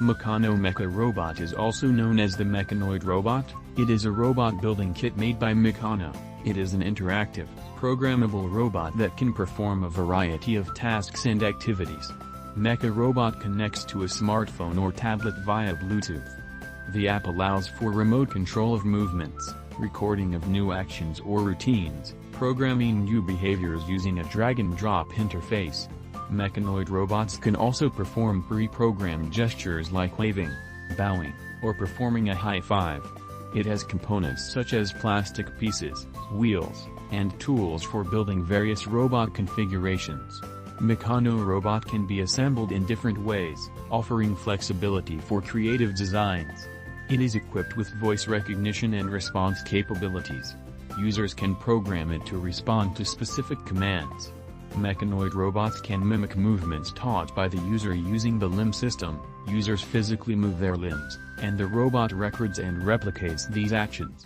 Meccano MeccaRobot is also known as the Meccanoid robot. It is a robot building kit made by Meccano. It is an interactive, programmable robot that can perform a variety of tasks and activities. MeccaRobot connects to a smartphone or tablet via Bluetooth. The app allows for remote control of movements, recording of new actions or routines, programming new behaviors using a drag-and-drop interface. Meccanoid robots can also perform pre-programmed gestures like waving, bowing, or performing a high five. It has components such as plastic pieces, wheels, and tools for building various robot configurations. Meccano robot can be assembled in different ways, offering flexibility for creative designs. It is equipped with voice recognition and response capabilities. Users can program it to respond to specific commands. Meccanoid robots can mimic movements taught by the user using the limb system. Users physically move their limbs, and the robot records and replicates these actions.